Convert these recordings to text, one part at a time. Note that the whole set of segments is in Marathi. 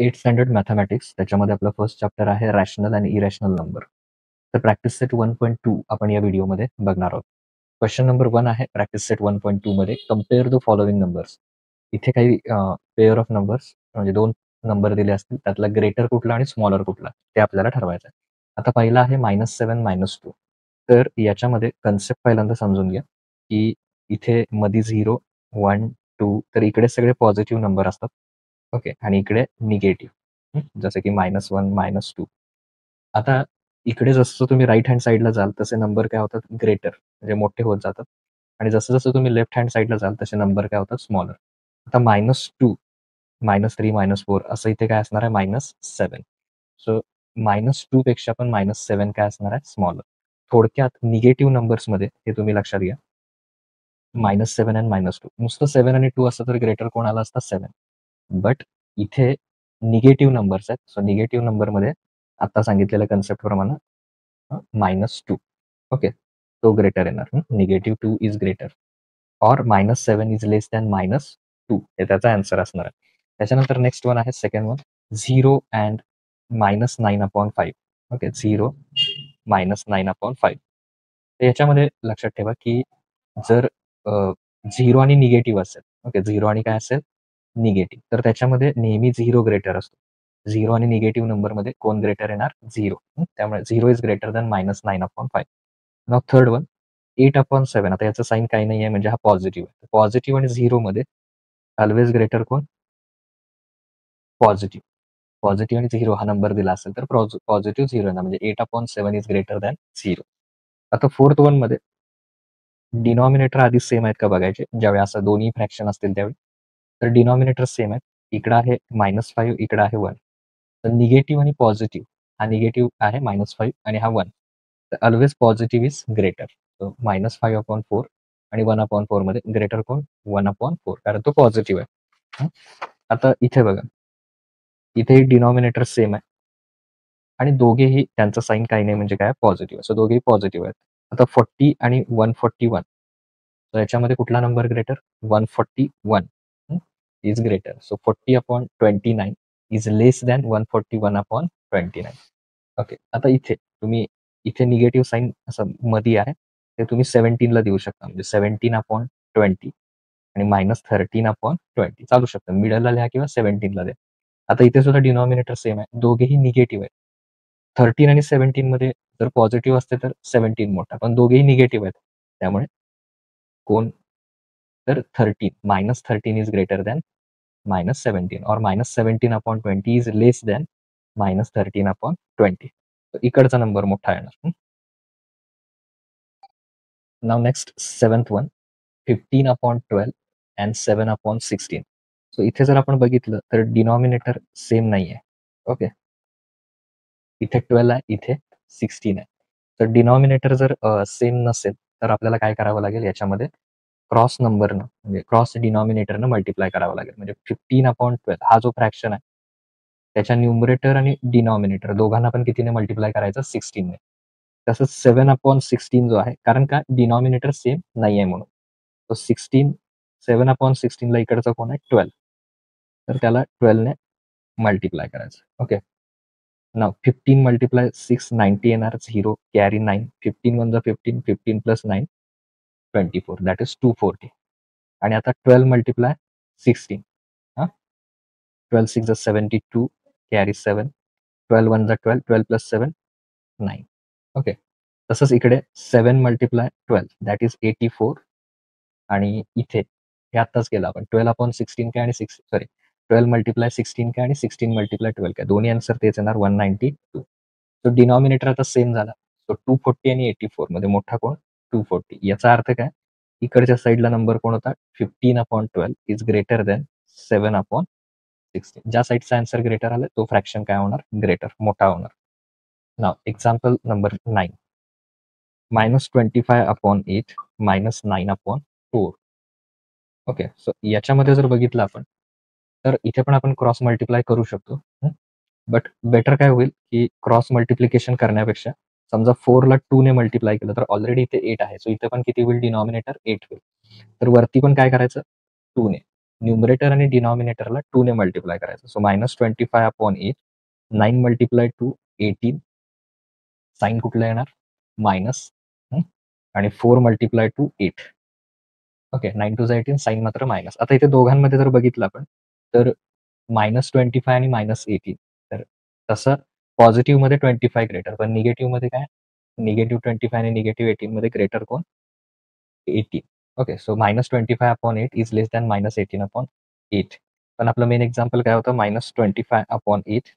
8th स्टँडर्ड मॅथमॅटिक्स त्याच्यामध्ये आपलं फर्स्ट चॅप्टर आहे रॅशनल आणि इरॅशनल नंबर. तर प्रॅक्टिस सेट 1.2 आपण या व्हिडिओमध्ये बघणार आहोत. क्वेश्चन नंबर 1 आहे प्रॅक्टिस सेट 1.2 मध्ये कंपेअर द फॉलोइंग नंबर्स. इथे काही पेअर ऑफ नंबर्स म्हणजे 2 नंबर दिले असतील, त्यातला ग्रेटर कुठला आणि स्मॉलर कुठला ते आपल्याला ठरवायचं आहे. आता पहिला आहे -7 -2. तर याच्यामध्ये कन्सेप्ट पहिल्यांदा समजून घ्या, की इथे मध्ये 0, 1, 2 तर इकडे सगळे पॉझिटिव्ह नंबर असतात. ओके. आणि इकडे निगेटिव्ह जसं की -1, -2. आता इकडे जसं तुम्ही राइट हँड साइडला जाल तसे नंबर काय होतात ग्रेटर म्हणजे मोठे होत जातात आणि जसं-जसं तुम्ही लेफ्ट हँड साइडला जाल तसे नंबर काय होतात स्मॉलर. आता -2, -3, -4 असं इथे काय असणार आहे -7. सो -2 पेक्षा पण -7 काय असणार आहे स्मॉलर. थोडक्यात निगेटिव्ह नंबर्समध्ये हे तुम्ही लक्षात घ्या. -7 आणि -2 नुसतं 7 आणि 2 असतं तर ग्रेटर कोणाला असतात 7. बट इथे निगेटिव्ह नंबर्स आहेत. सो निगेटिव्ह नंबरमध्ये आता सांगितलेल्या कन्सेप्ट प्रमाणे -2 ओके. तो ग्रेटर येणार. -2 is greater or -7 is less than -2 हे त्याचा आन्सर असणार आहे. त्याच्यानंतर नेक्स्ट वन आहे सेकंड वन 0 अँड -9/5. ओके 0 -9/5. तर याच्यामध्ये लक्षात ठेवा की जर 0 आणि निगेटिव्ह असेल, ओके 0 आणि काय असेल निगेटिव्ह, तर त्याच्यामध्ये नेहमी 0 ग्रेटर असतो. 0 आणि निगेटिव्ह नंबरमध्ये कोण ग्रेटर येणार 0. त्यामुळे 0 is greater than -9/5. Now third one 8/7. आता याचं साइन काही नाही आहे म्हणजे हा पॉझिटिव्ह आहे. पॉझिटिव्ह आणि 0 मध्ये ऑल्वेज ग्रेटर कोण पॉझिटिव्ह. पॉझिटिव्ह आणि 0 हा नंबर दिला असेल तर पॉझिटिव्ह 0 येणार म्हणजे 8/7 इज ग्रेटर दॅन 0. आता फोर्थ वन मध्ये डिनॉमिनेटर आधी सेम आहेत का बघायचे ज्यावेळी असं दोन्ही फ्रॅक्शन असतील त्यावेळी. तर डिनॉमिनेटर सेम आहेत. इकडं आहे -5, इकडं आहे 1. तर निगेटिव्ह आणि पॉझिटिव्ह हा निगेटिव्ह आहे -5 आणि हा 1. तर always positive is greater. So -5/4 आणि 1/4 मध्ये ग्रेटर कोण 1/4 कारण तो पॉझिटिव्ह आहे. आता इथे बघा, इथे डिनॉमिनेटर सेम आहे आणि दोघेही त्यांचा साइन काही नाही म्हणजे काय पॉझिटिव्ह. सो दोघेही पॉझिटिव्ह आहेत. आता 40 आणि 141. तर याच्यामध्ये कुठला number greater 141 is greater. So 40/29 is less than 141/29. Okay. आता इथे तुम्ही इथे निगेटिव्ह साइन असं मध्ये आहे ते तुम्ही 17 ला देऊ शकता म्हणजे 17/20 आणि -13/20 चालू शकतं. मिडलला लिहा किंवा 17 ला द्या. आता इथे सुद्धा डिनॉमिनेटर सेम आहे. दोघेही निगेटिव्ह आहेत. 13 आणि 17 मध्ये जर पॉझिटिव्ह असते तर 17 मोठा, पण दोघेही निगेटिव्ह आहेत. त्यामुळे कोण तर 13 -13 इज ग्रेटर दॅन -17 और -17/20 इज लेस दॅन -13/20. इकडचा नंबर मोठा येणार. नाव next seventh one 15/12 and 7/16. So इथे जर आपण बघितलं तर डिनॉमिनेटर सेम नाही आहे. ओके. इथे 12 आहे, इथे 16 आहे. तर डिनॉमिनेटर जर सेम नसेल तर आपल्याला काय करावं लागेल याच्यामध्ये क्रॉस नंबरनं म्हणजे क्रॉस डिनॉमिनेटरनं मल्टिप्लाय करावं लागेल. म्हणजे 15/12 हा जो फ्रॅक्शन आहे त्याच्या न्यूमरेटर आणि डिनॉमिनेटर दोघांना पण कितीने मल्टिप्लाय करायचं 16 ने. तसंच 7/16 जो आहे कारण का डिनॉमिनेटर सेम नाही आहे म्हणून. तो 16 7/16 ला इकडचा कोण आहे 12. तर त्याला 12 ने मल्टिप्लाय करायचं. ओके. नाउ 15 मल्टिप्लाय 6 90 येणार 0 कॅरी 9 15 1 15 15 प्लस 9 24 दॅट इज 240. आणि आता 12 मल्टिप्लाय 16 हां 12 6 72 कॅरी 7 12 1 12 12 प्लस 7 9. ओके. तसंच इकडे 7 मल्टिप्लाय 12 दॅट इज 84 आणि इथे हे आत्ताच केलं आपण 12/16 काय आणि 12 मल्टिप्लाय 16 काय आणि 16 मल्टिप्लाय 12 काय दोन्ही आन्सर तेच येणार 192. तो डिनॉमिनेटर आता सेम झाला. सो 240 आणि 84 मध्ये मोठा कोण 240. याचा अर्थ काय इकडच्या साईडला नंबर कोण होता 15/12 इज ग्रेटर दॅन 7/16. ज्या साईडचा आन्सर ग्रेटर आला तो फ्रॅक्शन काय होणार ग्रेटर मोठा होणार. नाव एक्झाम्पल नंबर 9 -25/8 -9/4. ओके. सो याच्यामध्ये जर बघितलं आपण तर इथे पण आपण क्रॉस मल्टिप्लाय करू शकतो. बट बेटर काय होईल की क्रॉस मल्टिप्लिकेशन करण्यापेक्षा समजा 4 ला 2 ने मल्टिप्लाय केलं तर ऑलरेडी इथे 8 आहे. सो इथे पण किती होईल डिनॉमिनेटर 8 होईल. तर वरती पण काय करायचं 2 ने. न्यूमरेटर आणि डिनॉमिनेटरला 2 ने मल्टिप्लाय करायचं. सो -25/8 9 मल्टिप्लाय टू 18 साइन कुठलं येणार मायनस आणि 4 multiply two 8. Okay 9 two 18 sign मात्र मायनस. आता इथे दोघांमध्ये जर बघितलं आपण तर -25 आणि -18 तर तसं पॉझिटिव्हमध्ये 25 ग्रेटर पण निगेटिव्हमध्ये काय -25 आणि -18 मध्ये ग्रेटर कोण 18. Okay so -25/8 is less than -18/8. पण आपलं मेन एक्झाम्पल काय होतं -25/8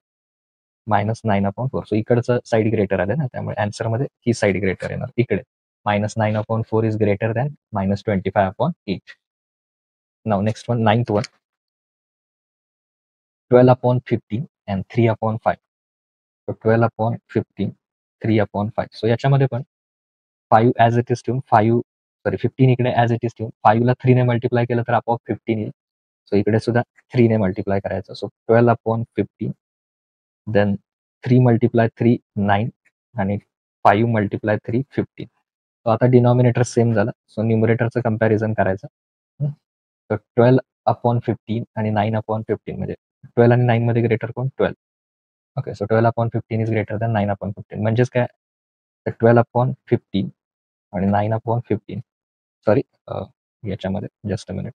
-9/4. सो इकडचं साईड ग्रेटर आलं ना त्यामुळे आन्सरमध्ये ही साईड ग्रेटर येणार इकडे -9/4 is greater than -25/8. Now next one 9th one 12/15 and 3/5. So 12/15 3/5. So याच्यामध्ये पण 5 ॲज इट इज ठेवून 15 इकडे ॲज इट इज ठेवून 5 ला 3 ने मल्टिप्लाय केलं तर आपोआप 15 येईल. सो इकडे सुद्धा 3 ने मल्टिप्लाय करायचं. सो 12/15 देन 3 मल्टिप्लाय 3 9 आणि 5 मल्टिप्लाय 3 15. सो आता डिनॉमिनेटर सेम झालं. सो न्यूमरेटरचं कंपॅरिझन करायचं. तर 12/15 आणि 9/15 म्हणजे 12 आणि 9 मध्ये ग्रेटर कोण 12. Okay so 12/15 is greater than 9/15 म्हणजेच काय 12/15 आणि 9/15 सॉरी याच्यामध्ये जस्ट अ मिनिट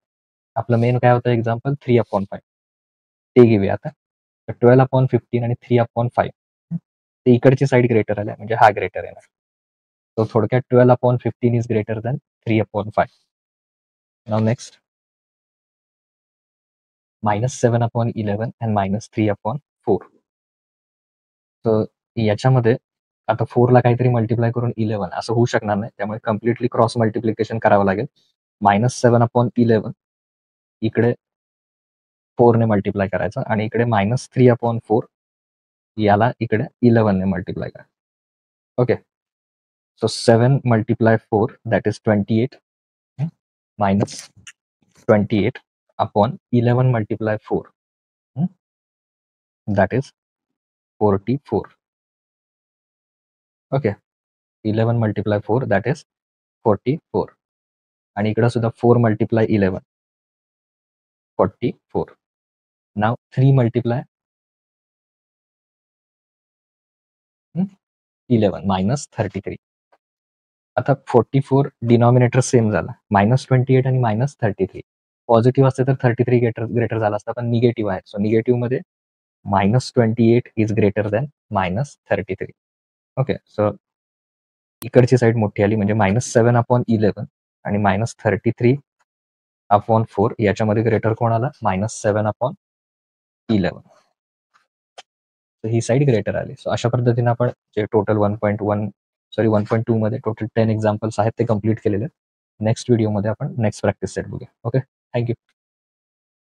आपलं मेन काय होतं एक्झाम्पल 3/5 ते घेऊया आता. तर 12/15 आणि 3/5 ते इकडची साईड ग्रेटर आल्या म्हणजे हा ग्रेटर येणार. तो थोडक्यात 12/15 is greater than 3/5. Now next -7/11 and -3/4. तर याच्यामध्ये आता 4 ला काहीतरी मल्टिप्लाय करून 11 असं होऊ शकणार नाही. त्यामुळे कम्प्लिटली क्रॉस मल्टिप्लिकेशन करावं लागेल. -7/11 इकडे 4 ने मल्टिप्लाय करायचं आणि इकडे -3/4 याला इकडे 11 ने मल्टिप्लाय करा. Okay so 7 multiply 4 that is 28 -28/11 multiply 4 that is 44. Okay 11 multiply 4 that is 44 आणि इकडे सुद्धा 4 मल्टिप्लाय 11 44. नाव 3 मल्टिप्लाय 11 -33. आता 44 डिनॉमिनेटर सेम झाला -28 आणि -33. पॉझिटिव्ह असते तर 33 ग्रेटर ग्रेटर झाला असता पण निगेटिव्ह आहे. सो निगेटिव्ह मध्ये -28 is greater than -33. Okay so इकडची साईड मोठी आली म्हणजे -7/11 आणि -33/4 याच्यामध्ये ग्रेटर कोण आला -7/11. तर ही साईड ग्रेटर आली. सो अशा पद्धतीने आपण जे टोटल 1.2 मध्ये टोटल 10 एक्झाम्पल्स आहेत ते कम्प्लीट केलेले. नेक्स्ट व्हिडिओमध्ये आपण नेक्स्ट प्रॅक्टिस सेट बघूया. Okay thank you.